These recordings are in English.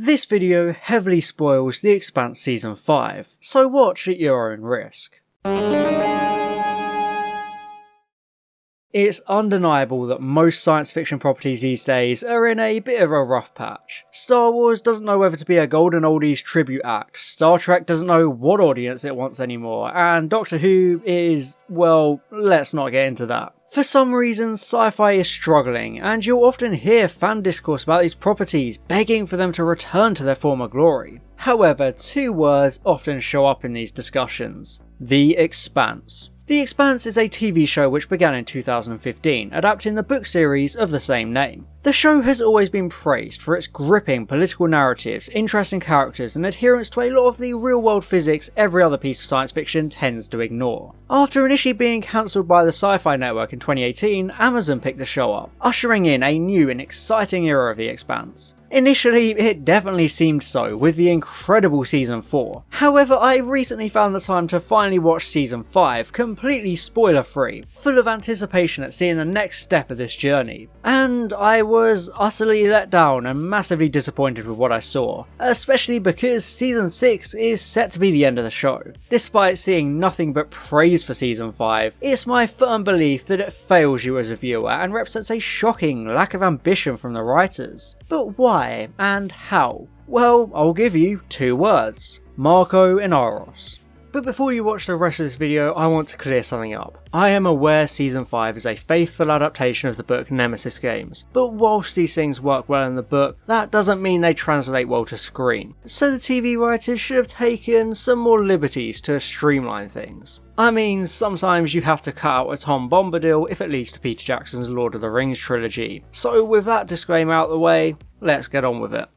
This video heavily spoils The Expanse Season 5, so watch at your own risk. It's undeniable that most science fiction properties these days are in a bit of a rough patch. Star Wars doesn't know whether to be a golden oldies tribute act, Star Trek doesn't know what audience it wants anymore, and Doctor Who is, well, let's not get into that. For some reason, sci-fi is struggling, and you'll often hear fan discourse about these properties begging for them to return to their former glory. However, two words often show up in these discussions: The Expanse. The Expanse is a TV show which began in 2015, adapting the book series of the same name. The show has always been praised for its gripping political narratives, interesting characters, and adherence to a lot of the real-world physics every other piece of science fiction tends to ignore. After initially being cancelled by the Sci-Fi Network in 2018, Amazon picked the show up, ushering in a new and exciting era of The Expanse. Initially, it definitely seemed so, with the incredible Season 4. However, I recently found the time to finally watch Season 5, completely spoiler-free, full of anticipation at seeing the next step of this journey. And I was utterly let down and massively disappointed with what I saw, especially because Season 6 is set to be the end of the show. Despite seeing nothing but praise for Season 5, it's my firm belief that it fails you as a viewer and represents a shocking lack of ambition from the writers. But why and how? Well, I'll give you two words: Marco and Aros. But before you watch the rest of this video, I want to clear something up. I am aware Season 5 is a faithful adaptation of the book Nemesis games, but whilst these things work well in the book, that doesn't mean they translate well to screen. So the TV writers should have taken some more liberties to streamline things. I mean, sometimes you have to cut out a Tom Bombadil if it leads to Peter Jackson's Lord of the Rings trilogy. So with that disclaimer out of the way, let's get on with it.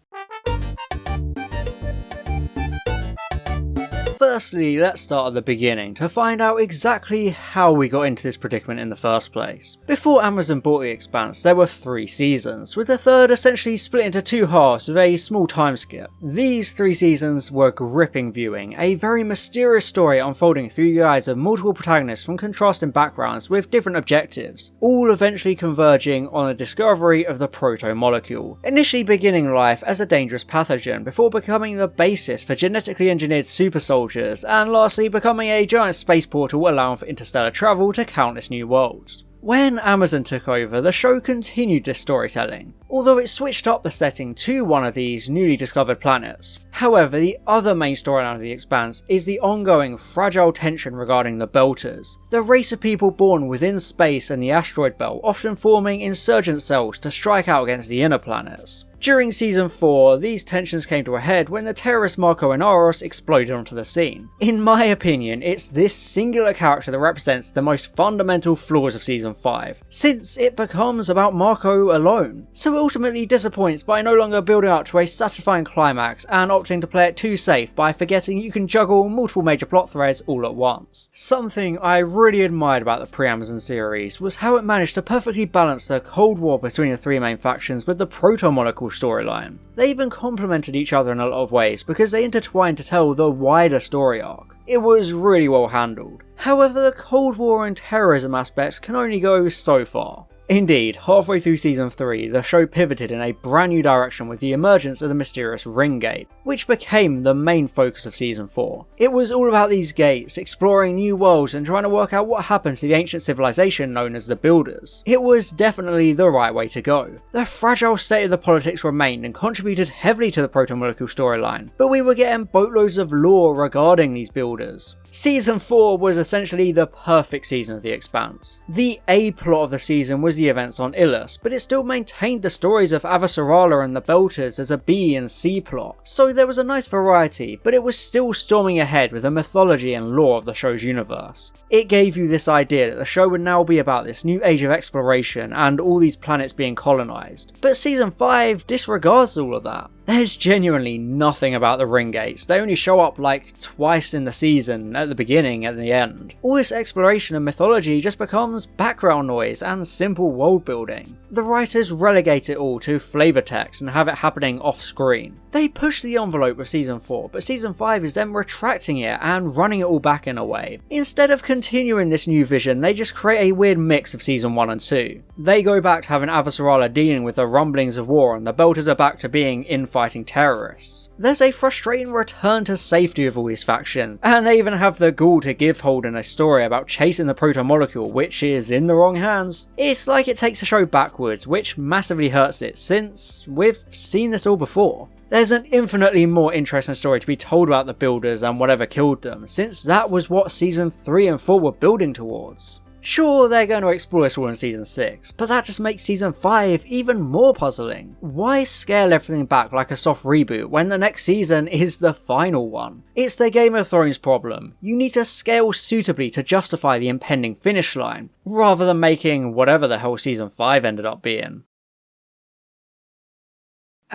Firstly, let's start at the beginning to find out exactly how we got into this predicament in the first place. Before Amazon bought The Expanse, there were 3 seasons, with the third essentially split into 2 halves with a small time skip. These 3 seasons were gripping viewing, a very mysterious story unfolding through the eyes of multiple protagonists from contrasting backgrounds with different objectives, all eventually converging on the discovery of the proto-molecule, initially beginning life as a dangerous pathogen before becoming the basis for genetically engineered super soldiers, and lastly becoming a giant space portal allowing for interstellar travel to countless new worlds. When Amazon took over, the show continued this storytelling, although it switched up the setting to one of these newly discovered planets. However, the other main storyline of The Expanse is the ongoing fragile tension regarding the Belters, the race of people born within space and the asteroid belt, often forming insurgent cells to strike out against the inner planets. During Season 4, these tensions came to a head when the terrorist Marco and Aros exploded onto the scene. In my opinion, it's this singular character that represents the most fundamental flaws of Season 5, since it becomes about Marco alone. So it ultimately disappoints by no longer building up to a satisfying climax and opting to play it too safe by forgetting you can juggle multiple major plot threads all at once. Something I really admired about the pre-Amazon series was how it managed to perfectly balance the Cold War between the 3 main factions with the proto-molecule storyline. They even complemented each other in a lot of ways because they intertwined to tell the wider story arc. It was really well handled. However, the Cold War and terrorism aspects can only go so far. Indeed, halfway through Season 3, the show pivoted in a brand new direction with the emergence of the mysterious Ring Gate, which became the main focus of Season 4. It was all about these gates, exploring new worlds and trying to work out what happened to the ancient civilization known as the Builders. It was definitely the right way to go. The fragile state of the politics remained and contributed heavily to the proto-molecule storyline, but we were getting boatloads of lore regarding these Builders. Season 4 was essentially the perfect season of The Expanse. The A-plot of the season was the events on Illus, but it still maintained the stories of Avasarala and the Belters as a B and C plot, so there was a nice variety, but it was still storming ahead with the mythology and lore of the show's universe. It gave you this idea that the show would now be about this new age of exploration and all these planets being colonised. But Season 5 disregards all of that. There's genuinely nothing about the Ring Gates, they only show up like twice in the season, at the beginning and the end. All this exploration and mythology just becomes background noise and simple world building. The writers relegate it all to flavour text and have it happening off screen. They push the envelope with Season 4, but Season 5 is them retracting it and running it all back in a way. Instead of continuing this new vision, they just create a weird mix of Season 1 and 2. They go back to having Avasarala dealing with the rumblings of war and the Belters are back to being in fighting terrorists. There's a frustrating return to safety of all these factions, and they even have the gall to give Holden a story about chasing the proto-molecule, which is in the wrong hands. It's like it takes a show backwards, which massively hurts it, since we've seen this all before. There's an infinitely more interesting story to be told about the builders and whatever killed them, since that was what season 3 and 4 were building towards. Sure, they're going to explore this all in season 6, but that just makes season 5 even more puzzling. Why scale everything back like a soft reboot when the next season is the final one? It's the Game of Thrones problem. You need to scale suitably to justify the impending finish line, rather than making whatever the hell season 5 ended up being.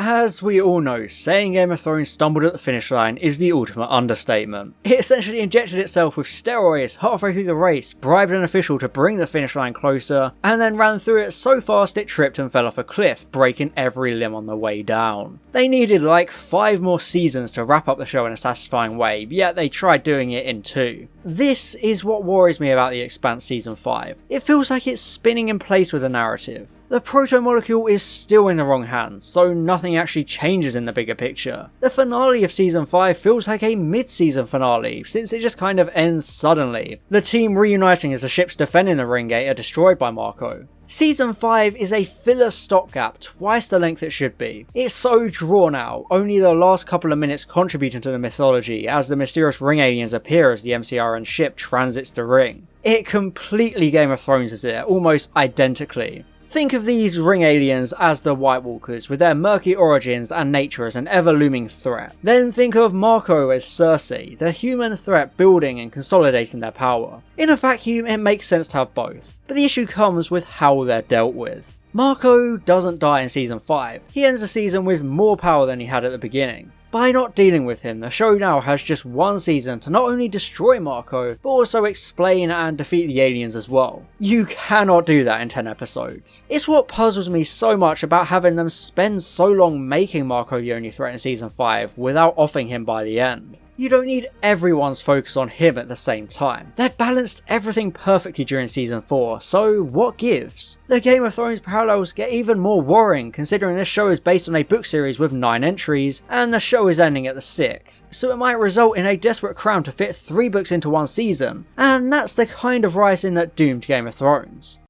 As we all know, saying Game of Thrones stumbled at the finish line is the ultimate understatement. It essentially injected itself with steroids halfway through the race, bribed an official to bring the finish line closer, and then ran through it so fast it tripped and fell off a cliff, breaking every limb on the way down. They needed like 5 more seasons to wrap up the show in a satisfying way, yet they tried doing it in 2. This is what worries me about The Expanse Season 5. It feels like it's spinning in place with the narrative. The proto-molecule is still in the wrong hands, so nothing actually changes in the bigger picture. The finale of Season 5 feels like a mid-season finale, since it just kind of ends suddenly. The team reuniting as the ships defending the Ring Gate are destroyed by Marco. Season 5 is a filler stopgap twice the length it should be. It's so drawn out, only the last couple of minutes contributing to the mythology as the mysterious ring aliens appear as the MCRN ship transits the ring. It completely Game of Thrones is it, almost identically. Think of these ring aliens as the White Walkers, with their murky origins and nature as an ever-looming threat. Then think of Marco as Cersei, the human threat building and consolidating their power. In a vacuum, it makes sense to have both, but the issue comes with how they're dealt with. Marco doesn't die in Season 5, he ends the season with more power than he had at the beginning. By not dealing with him, the show now has just one season to not only destroy Marco, but also explain and defeat the aliens as well. You cannot do that in 10 episodes. It's what puzzles me so much about having them spend so long making Marco the only threat in Season 5 without offing him by the end. You don't need everyone's focus on him at the same time. They'd balanced everything perfectly during Season 4, so what gives? The Game of Thrones parallels get even more worrying considering this show is based on a book series with 9 entries, and the show is ending at the 6th, so it might result in a desperate cram to fit 3 books into one season, and that's the kind of writing that doomed Game of Thrones.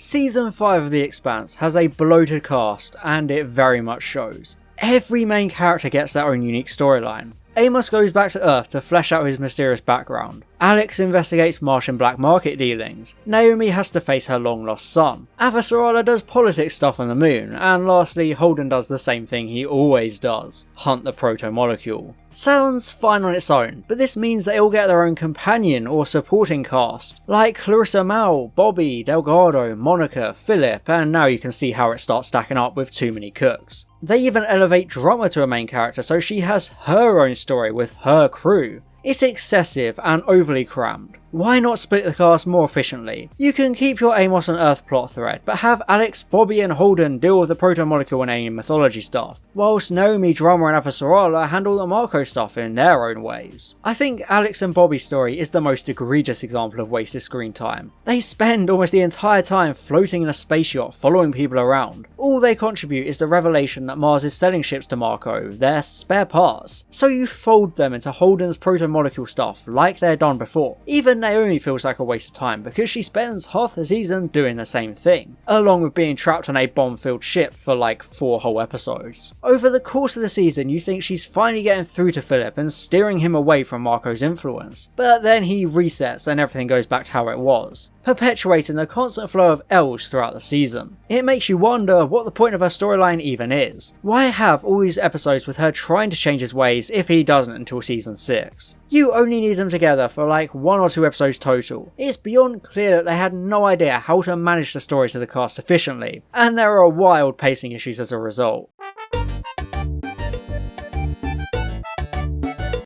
Season 5 of The Expanse has a bloated cast, and it very much shows. Every main character gets their own unique storyline. Amos goes back to Earth to flesh out his mysterious background. Alex investigates Martian black market dealings. Naomi has to face her long lost son. Avasarala does politics stuff on the moon. And lastly, Holden does the same thing he always does: hunt the proto-molecule. Sounds fine on its own, but this means they all get their own companion or supporting cast, like Clarissa Mal, Bobby, Delgado, Monica, Philip, and now you can see how it starts stacking up with too many cooks. They even elevate drama to a main character so she has her own story with her crew. It's excessive and overly crammed. Why not split the cast more efficiently? You can keep your Amos and Earth plot thread, but have Alex, Bobby and Holden deal with the proto-molecule and alien mythology stuff, whilst Naomi, Drama and Avasarala handle the Marco stuff in their own ways. I think Alex and Bobby's story is the most egregious example of wasted screen time. They spend almost the entire time floating in a space yacht following people around. All they contribute is the revelation that Mars is selling ships to Marco, their spare parts, so you fold them into Holden's proto-molecule stuff like they're done before. Even Naomi feels like a waste of time because she spends half the season doing the same thing, along with being trapped on a bomb-filled ship for like 4 whole episodes. Over the course of the season you think she's finally getting through to Philip and steering him away from Marco's influence, but then he resets and everything goes back to how it was, perpetuating the constant flow of L's throughout the season. It makes you wonder what the point of her storyline even is. Why have all these episodes with her trying to change his ways if he doesn't until season 6? You only need them together for like 1 or 2 episodes total. It's beyond clear that they had no idea how to manage the stories of the cast efficiently, and there are wild pacing issues as a result.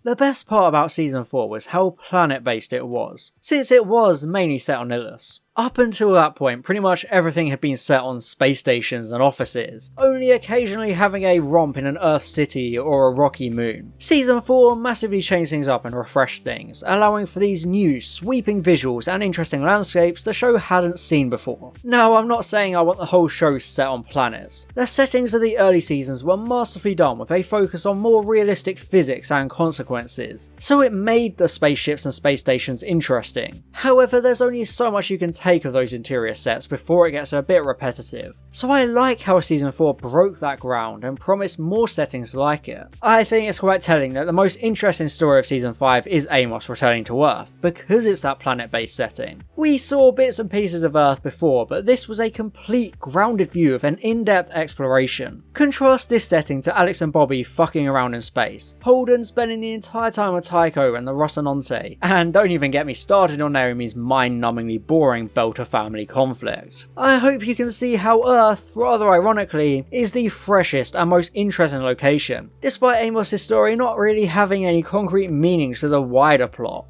The best part about Season 4 was how planet-based it was, since it was mainly set on Illus. Up until that point, pretty much everything had been set on space stations and offices, only occasionally having a romp in an Earth city or a rocky moon. Season 4 massively changed things up and refreshed things, allowing for these new, sweeping visuals and interesting landscapes the show hadn't seen before. Now, I'm not saying I want the whole show set on planets. The settings of the early seasons were masterfully done with a focus on more realistic physics and consequences, so it made the spaceships and space stations interesting. However, there's only so much you can take of those interior sets before it gets a bit repetitive, so I like how season 4 broke that ground and promised more settings like it. I think it's quite telling that the most interesting story of season 5 is Amos returning to Earth, because it's that planet-based setting. We saw bits and pieces of Earth before, but this was a complete grounded view of an in-depth exploration. Contrast this setting to Alex and Bobby fucking around in space, Holden spending the entire time with Tycho and the Rocinante, and don't even get me started on Naomi's mind-numbingly boring Belter family conflict. I hope you can see how Earth, rather ironically, is the freshest and most interesting location, despite Amos' story not really having any concrete meaning to the wider plot.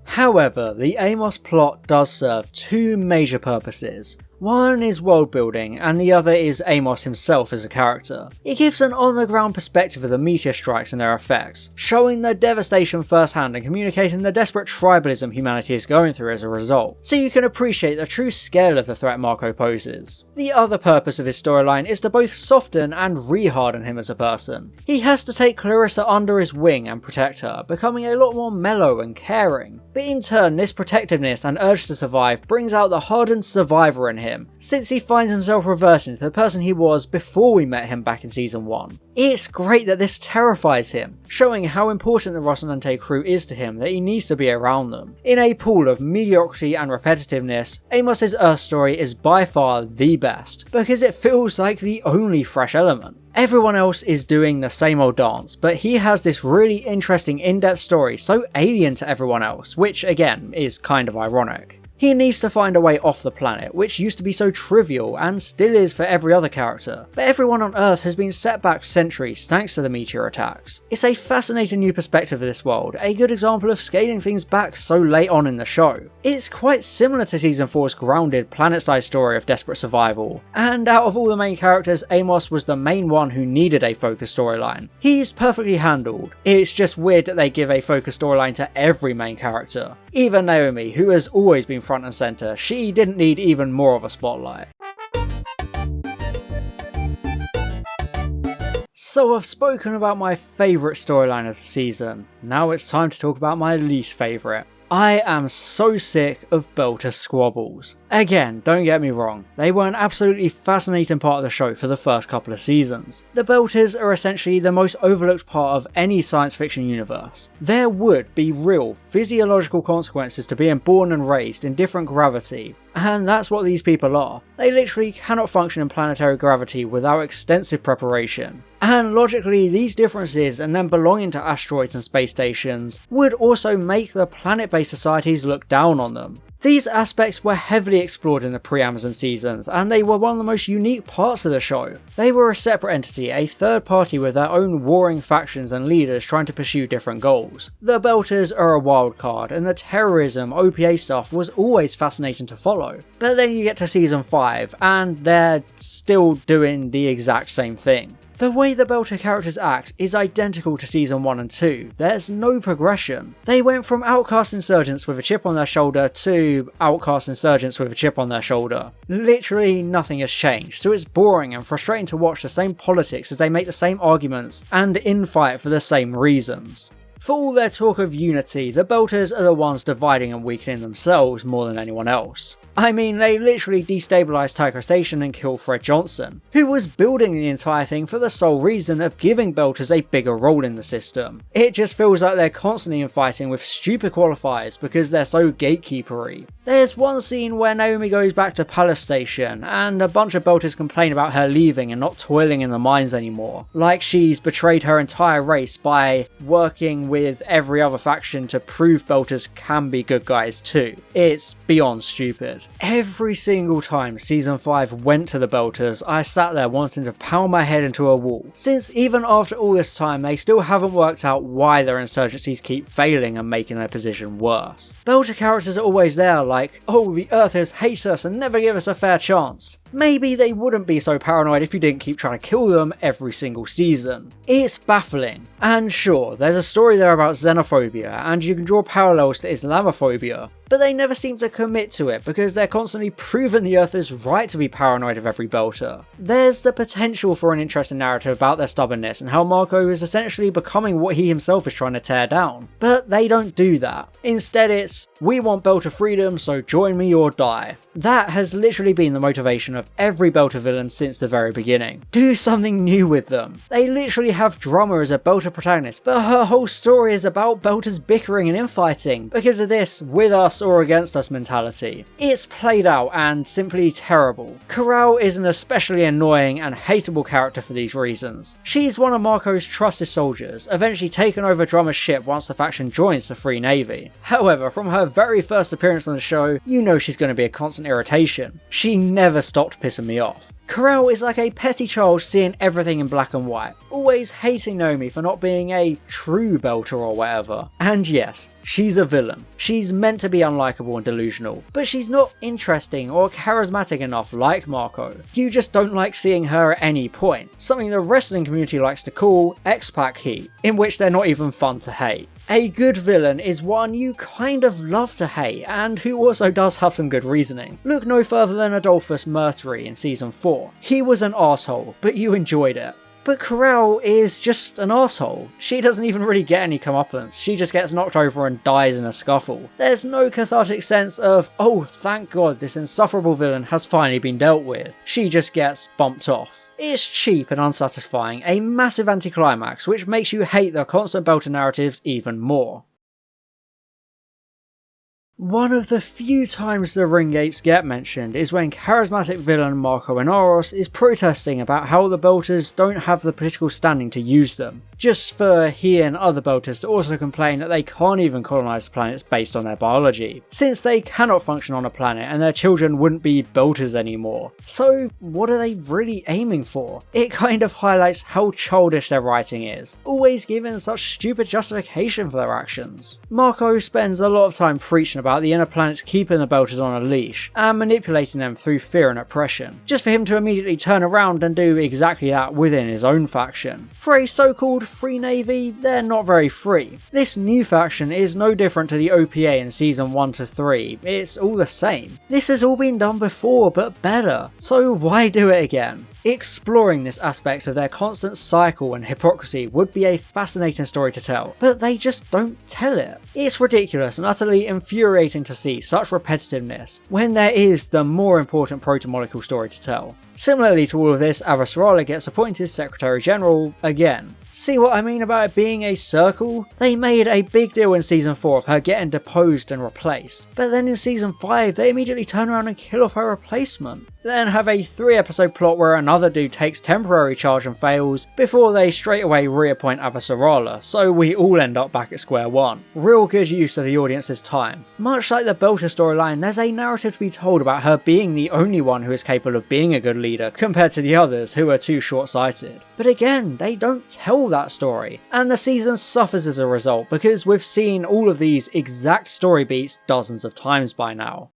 However, the Amos plot does serve two major purposes. One is world building, and the other is Amos himself as a character. It gives an on-the-ground perspective of the meteor strikes and their effects, showing the devastation firsthand and communicating the desperate tribalism humanity is going through as a result, so you can appreciate the true scale of the threat Marco poses. The other purpose of his storyline is to both soften and re-harden him as a person. He has to take Clarissa under his wing and protect her, becoming a lot more mellow and caring. But in turn, this protectiveness and urge to survive brings out the hardened survivor in him, since he finds himself reverting to the person he was before we met him back in season 1. It's great that this terrifies him, showing how important the Rocinante crew is to him that he needs to be around them. In a pool of mediocrity and repetitiveness, Amos' Earth story is by far the best, because it feels like the only fresh element. Everyone else is doing the same old dance, but he has this really interesting in-depth story so alien to everyone else, which again is kind of ironic. He needs to find a way off the planet, which used to be so trivial and still is for every other character, but everyone on Earth has been set back centuries thanks to the meteor attacks. It's a fascinating new perspective of this world, a good example of scaling things back so late on in the show. It's quite similar to season 4's grounded planet-sized story of desperate survival, and out of all the main characters, Amos was the main one who needed a focused storyline. He's perfectly handled. It's just weird that they give a focused storyline to every main character. Even Naomi, who has always been front and centre, she didn't need even more of a spotlight. So I've spoken about my favourite storyline of the season, now it's time to talk about my least favourite. I am so sick of Belter squabbles. Again, don't get me wrong, they were an absolutely fascinating part of the show for the first couple of seasons. The Belters are essentially the most overlooked part of any science fiction universe. There would be real physiological consequences to being born and raised in different gravity, and that's what these people are. They literally cannot function in planetary gravity without extensive preparation. And logically, these differences and them belonging to asteroids and space stations would also make the planet-based societies look down on them. These aspects were heavily explored in the pre-Amazon seasons, and they were one of the most unique parts of the show. They were a separate entity, a third party with their own warring factions and leaders trying to pursue different goals. The Belters are a wild card, and the terrorism, OPA stuff was always fascinating to follow. But then you get to season 5, and they're still doing the exact same thing. The way the Belter characters act is identical to season 1 and 2, there's no progression. They went from outcast insurgents with a chip on their shoulder to outcast insurgents with a chip on their shoulder. Literally nothing has changed, so it's boring and frustrating to watch the same politics as they make the same arguments and infight for the same reasons. For all their talk of unity, the Belters are the ones dividing and weakening themselves more than anyone else. I mean, they literally destabilised Tycho Station and killed Fred Johnson, who was building the entire thing for the sole reason of giving Belters a bigger role in the system. It just feels like they're constantly infighting with stupid qualifiers because they're so gatekeepery. There's one scene where Naomi goes back to Palace Station and a bunch of Belters complain about her leaving and not toiling in the mines anymore, like she's betrayed her entire race by working colluding with every other faction to prove Belters can be good guys too. It's beyond stupid. Every single time Season 5 went to the Belters, I sat there wanting to pound my head into a wall, since even after all this time they still haven't worked out why their insurgencies keep failing and making their position worse. Belter characters are always there like, oh, the Earthers hate us and never give us a fair chance. Maybe they wouldn't be so paranoid if you didn't keep trying to kill them every single season. It's baffling. And sure, there's a story there about xenophobia, and you can draw parallels to Islamophobia, but they never seem to commit to it because they're constantly proving the Earthers right to be paranoid of every Belter. There's the potential for an interesting narrative about their stubbornness and how Marco is essentially becoming what he himself is trying to tear down, but they don't do that. Instead it's, we want Belter freedom, so join me or die. That has literally been the motivation of every Belter villain since the very beginning. Do something new with them. They literally have Drummer as a Belter protagonist, but her whole story is about Belters bickering and infighting because of this with us or against us mentality. It's played out and simply terrible. Corral is an especially annoying and hateable character for these reasons. She's one of Marco's trusted soldiers, eventually taken over Drummer's ship once the faction joins the Free Navy. However, from her very first appearance on the show, you know she's going to be a constant irritation. She never stopped pissing me off. Corral is like a petty child seeing everything in black and white, always hating Naomi for not being a true Belter or whatever. And yes, she's a villain. She's meant to be unlikable and delusional, but she's not interesting or charismatic enough like Marco. You just don't like seeing her at any point, something the wrestling community likes to call X-Pac heat, in which they're not even fun to hate. A good villain is one you kind of love to hate, and who also does have some good reasoning. Look no further than Adolphus Murtry in Season 4. He was an arsehole, but you enjoyed it. But Corral is just an arsehole. She doesn't even really get any comeuppance, she just gets knocked over and dies in a scuffle. There's no cathartic sense of, oh thank god this insufferable villain has finally been dealt with. She just gets bumped off. It's cheap and unsatisfying, a massive anticlimax which makes you hate the constant Belter narratives even more. One of the few times the ring gates get mentioned is when charismatic villain Marco Inaros is protesting about how the Belters don't have the political standing to use them, just for he and other Belters to also complain that they can't even colonise planets based on their biology, since they cannot function on a planet and their children wouldn't be Belters anymore. So what are they really aiming for? It kind of highlights how childish their writing is, always giving such stupid justification for their actions. Marco spends a lot of time preaching about the inner planets keeping the Belters on a leash and manipulating them through fear and oppression, just for him to immediately turn around and do exactly that within his own faction. For a so-called Free Navy, they're not very free. This new faction is no different to the OPA in Season 1 to 3, it's all the same. This has all been done before, but better, so why do it again? Exploring this aspect of their constant cycle and hypocrisy would be a fascinating story to tell, but they just don't tell it. It's ridiculous and utterly infuriating to see such repetitiveness, when there is the more important proto-molecule story to tell. Similarly to all of this, Avasarala gets appointed Secretary General again. See what I mean about it being a circle? They made a big deal in Season 4 of her getting deposed and replaced, but then in Season 5 they immediately turn around and kill off her replacement. Then have a 3-episode plot where another dude takes temporary charge and fails, before they straight away reappoint Avasarala, so we all end up back at square one. Real good use of the audience's time. Much like the Belter storyline, there's a narrative to be told about her being the only one who is capable of being a good leader compared to the others who are too short-sighted. But again, they don't tell that story, and the season suffers as a result because we've seen all of these exact story beats dozens of times by now.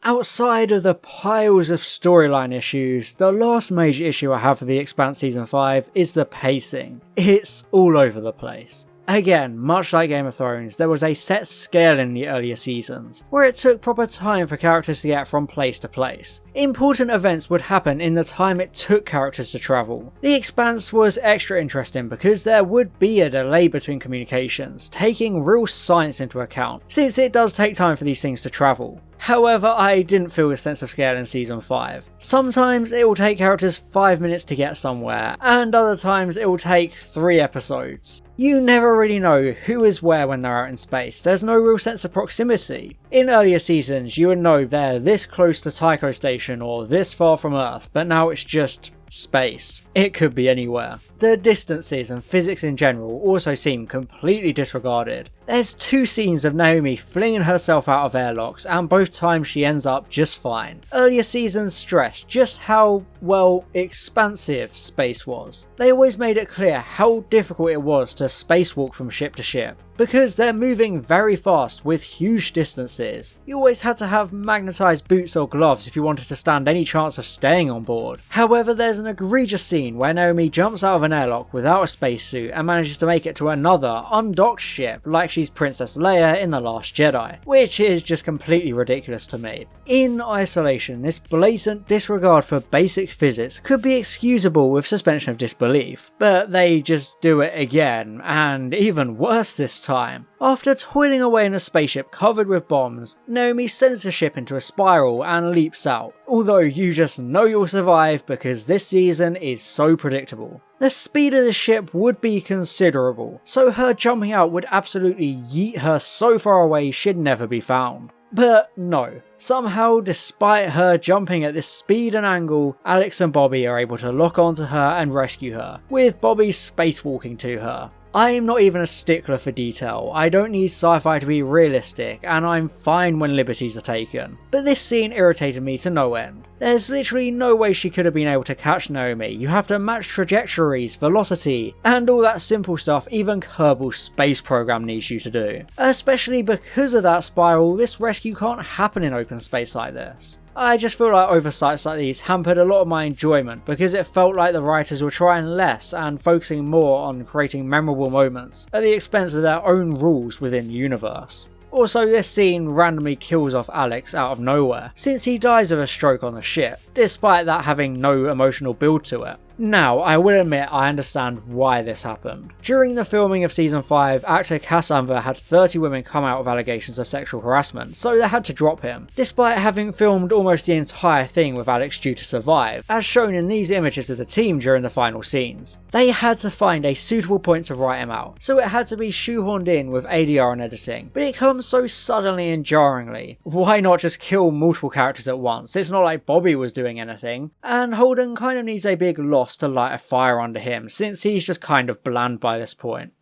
Outside of the piles of storyline issues, the last major issue I have for The Expanse Season 5 is the pacing. It's all over the place. Again, much like Game of Thrones, there was a set scale in the earlier seasons, where it took proper time for characters to get from place to place. Important events would happen in the time it took characters to travel. The Expanse was extra interesting because there would be a delay between communications, taking real science into account, since it does take time for these things to travel. However, I didn't feel this sense of scale in Season 5. Sometimes it will take characters 5 minutes to get somewhere, and other times it will take 3 episodes. You never really know who is where when they're out in space, there's no real sense of proximity. In earlier seasons you would know they're this close to Tycho Station or this far from Earth, but now it's just Space. It could be anywhere. The distances and physics in general also seem completely disregarded. There's 2 scenes of Naomi flinging herself out of airlocks, and both times she ends up just fine. Earlier seasons stressed just how, well, expansive space was. They always made it clear how difficult it was to spacewalk from ship to ship, because they're moving very fast with huge distances. You always had to have magnetized boots or gloves if you wanted to stand any chance of staying on board. However, there's an egregious scene where Naomi jumps out of an airlock without a spacesuit and manages to make it to another undocked ship like she's Princess Leia in The Last Jedi, which is just completely ridiculous to me. In isolation, this blatant disregard for basic physics could be excusable with suspension of disbelief, but they just do it again, and even worse this time. After toiling away in a spaceship covered with bombs, Naomi sends the ship into a spiral and leaps out, although you just know you'll survive because this season is so predictable. The speed of the ship would be considerable, so her jumping out would absolutely yeet her so far away she'd never be found. But no, somehow despite her jumping at this speed and angle, Alex and Bobby are able to lock onto her and rescue her, with Bobby spacewalking to her. I'm not even a stickler for detail, I don't need sci-fi to be realistic, and I'm fine when liberties are taken. But this scene irritated me to no end. There's literally no way she could have been able to catch Naomi. You have to match trajectories, velocity, and all that simple stuff even Kerbal Space Program needs you to do. Especially because of that spiral, this rescue can't happen in open space like this. I just feel like oversights like these hampered a lot of my enjoyment because it felt like the writers were trying less and focusing more on creating memorable moments at the expense of their own rules within the universe. Also, this scene randomly kills off Alex out of nowhere, since he dies of a stroke on the ship, despite that having no emotional build to it. Now, I will admit I understand why this happened. During the filming of season 5, actor Cass Anver had 30 women come out with allegations of sexual harassment, so they had to drop him, despite having filmed almost the entire thing with Alex due to survive, as shown in these images of the team during the final scenes. They had to find a suitable point to write him out, so it had to be shoehorned in with ADR and editing, but it comes so suddenly and jarringly. Why not just kill multiple characters at once? It's not like Bobby was doing anything, and Holden kind of needs a big loss to light a fire under him, since he's just kind of bland by this point.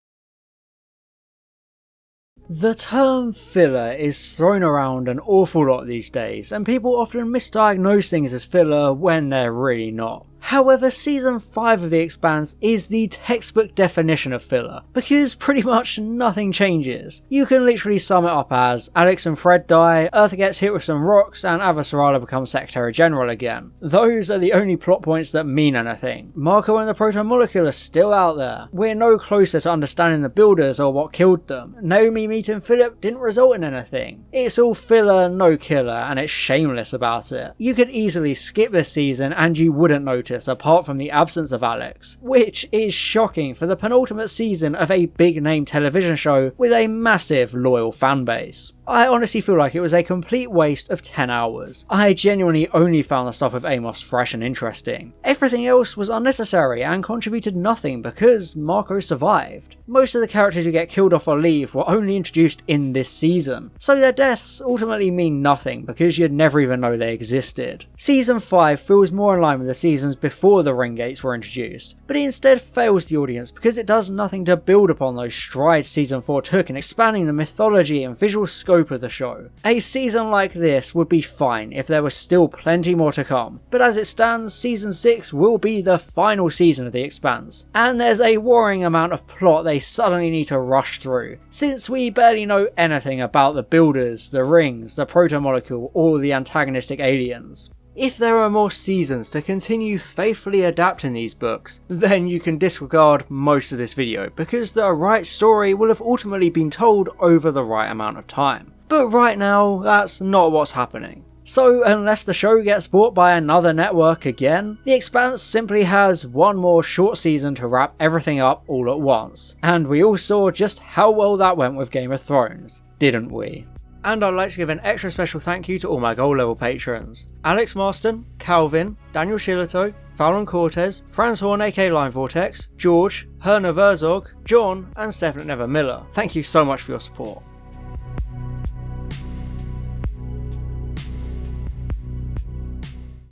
The term filler is thrown around an awful lot these days, and people often misdiagnose things as filler when they're really not. However, season 5 of The Expanse is the textbook definition of filler, because pretty much nothing changes. You can literally sum it up as Alex and Fred die, Eartha gets hit with some rocks, and Avasarala becomes Secretary General again. Those are the only plot points that mean anything. Marco and the Proto-Molecule are still out there. We're no closer to understanding the builders or what killed them. Naomi meeting Philip didn't result in anything. It's all filler, no killer, and it's shameless about it. You could easily skip this season and you wouldn't notice, apart from the absence of Alex, which is shocking for the penultimate season of a big name television show with a massive loyal fan base. I honestly feel like it was a complete waste of 10 hours. I genuinely only found the stuff with Amos fresh and interesting. Everything else was unnecessary and contributed nothing because Marco survived. Most of the characters who get killed off or leave were only introduced in this season, so their deaths ultimately mean nothing because you'd never even know they existed. Season 5 feels more in line with the seasons before the Ring Gates were introduced, but it instead fails the audience because it does nothing to build upon those strides season 4 took in expanding the mythology and visual scope of the show. A season like this would be fine if there was still plenty more to come, but as it stands, season 6 will be the final season of The Expanse, and there's a worrying amount of plot they suddenly need to rush through, since we barely know anything about the builders, the rings, the proto-molecule, or the antagonistic aliens. If there are more seasons to continue faithfully adapting these books, then you can disregard most of this video because the right story will have ultimately been told over the right amount of time. But right now, that's not what's happening. So unless the show gets bought by another network again, The Expanse simply has one more short season to wrap everything up all at once. And we all saw just how well that went with Game of Thrones, didn't we? And I'd like to give an extra special thank you to all my gold level patrons: Alex Marston, Calvin, Daniel Shillito, Fallon Cortez, Franz Horn aka Line Vortex, George, Herna Verzog, John, and Stefan Never Miller. Thank you so much for your support.